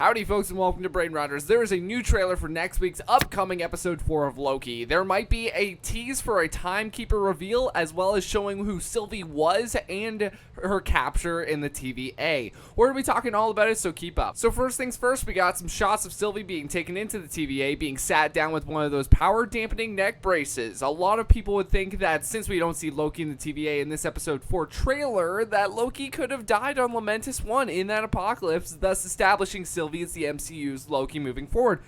Howdy folks and welcome to Brain Routers. There is a new trailer for next week's upcoming episode 4 of Loki. There might be a tease for a Timekeeper reveal as well as showing who Sylvie was and her capture in the TVA. We're going to be talking all about it, so keep up. So first things first, we got some shots of Sylvie being taken into the TVA, being sat down with one of those power dampening neck braces. A lot of people would think that since we don't see Loki in the TVA in this episode 4 trailer, that Loki could have died on Lamentis 1 in that apocalypse, thus establishing Sylvie as the MCU's Loki moving forward.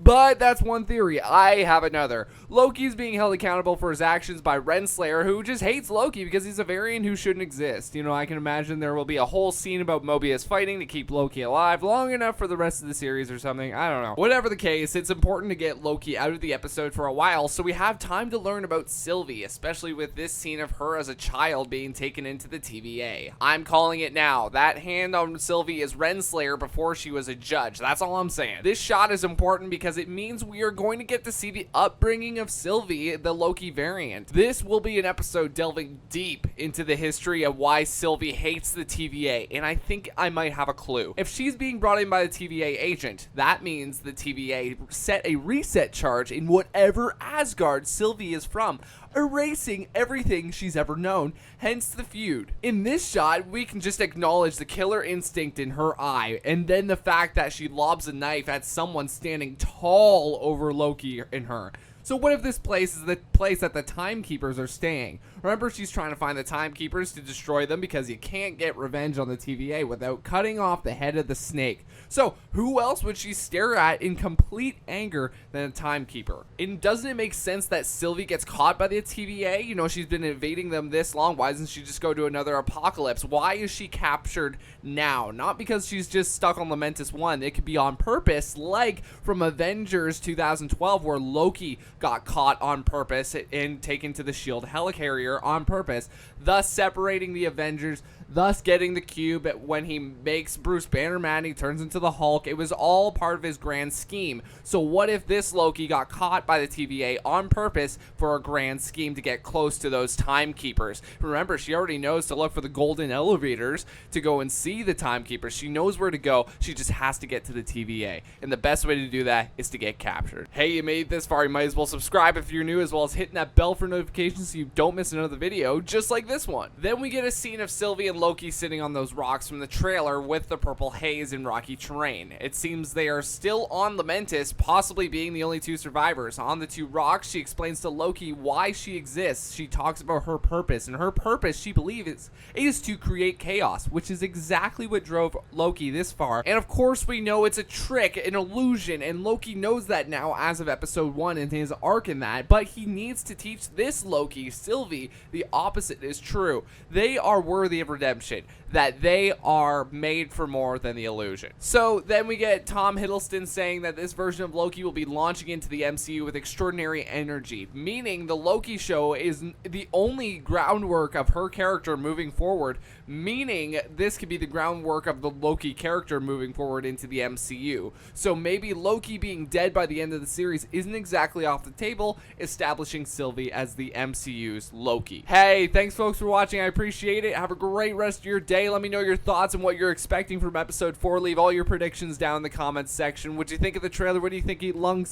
But that's one theory. I have another. Loki's being held accountable for his actions by Renslayer, who just hates Loki because he's a variant who shouldn't exist. You know, I can imagine there will be a whole scene about Mobius fighting to keep Loki alive long enough for the rest of the series or something. I don't know. Whatever the case, it's important to get Loki out of the episode for a while so we have time to learn about Sylvie, especially with this scene of her as a child being taken into the TVA. I'm calling it now. That hand on Sylvie is Renslayer before she was a judge. That's all I'm saying. This shot is important because it means we are going to get to see the upbringing of Sylvie, the Loki variant. This will be an episode delving deep into the history of why Sylvie hates the TVA, and I think I might have a clue. If she's being brought in by the TVA agent, that means the TVA set a reset charge in whatever Asgard Sylvie is from, erasing everything she's ever known, hence the feud. In this shot, we can just acknowledge the killer instinct in her eye, and then the fact that she lobs a knife at someone standing tall over Loki and her. So what if this place is the place that the Timekeepers are staying? Remember, she's trying to find the Timekeepers to destroy them because you can't get revenge on the TVA without cutting off the head of the snake. So who else would she stare at in complete anger than a Timekeeper? And doesn't it make sense that Sylvie gets caught by the TVA? You know, she's been evading them this long. Why doesn't she just go to another apocalypse? Why is she captured now? Not because she's just stuck on Lamentis 1. It could be on purpose, like from Avengers 2012 where Loki got caught on purpose and taken to the S.H.I.E.L.D. helicarrier on purpose, thus separating the Avengers, thus getting the cube when he makes Bruce Banner mad and he turns into the Hulk. It was all part of his grand scheme. So what if this Loki got caught by the TVA on purpose for a grand scheme to get close to those Timekeepers? Remember, she already knows to look for the golden elevators to go and see the Timekeepers. She knows where to go. She just has to get to the TVA. And the best way to do that is to get captured. Hey, you made it this far. You might as well subscribe if you're new, as well as hitting that bell for notifications so you don't miss another video just like this one. Then we get a scene of Sylvie and Loki sitting on those rocks from the trailer with the purple haze and rocky terrain. It seems they are still on Lamentis, possibly being the only two survivors. On the two rocks, she explains to Loki why she exists. She talks about her purpose, and her purpose, she believes, is to create chaos, which is exactly what drove Loki this far. And of course, we know it's a trick, an illusion, and Loki knows that now as of episode 1 in his arc in that, but he needs to teach this Loki, Sylvie, the opposite is true. They are worthy of redemption, that they are made for more than the illusion. So then we get Tom Hiddleston saying that this version of Loki will be launching into the MCU with extraordinary energy, meaning the Loki show is the only groundwork of her character moving forward, meaning this could be the groundwork of the Loki character moving forward into the MCU. So maybe Loki being dead by the end of the series isn't exactly off the table, establishing Sylvie as the MCU's Loki. Hey, thanks folks for watching. I appreciate it. Have a great rest of your day. Let me know your thoughts and what you're expecting from episode 4. Leave all your predictions down in the comments section. What do you think of the trailer? What do you think of young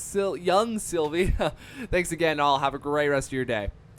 Sylvie? Thanks again, all. Have a great rest of your day.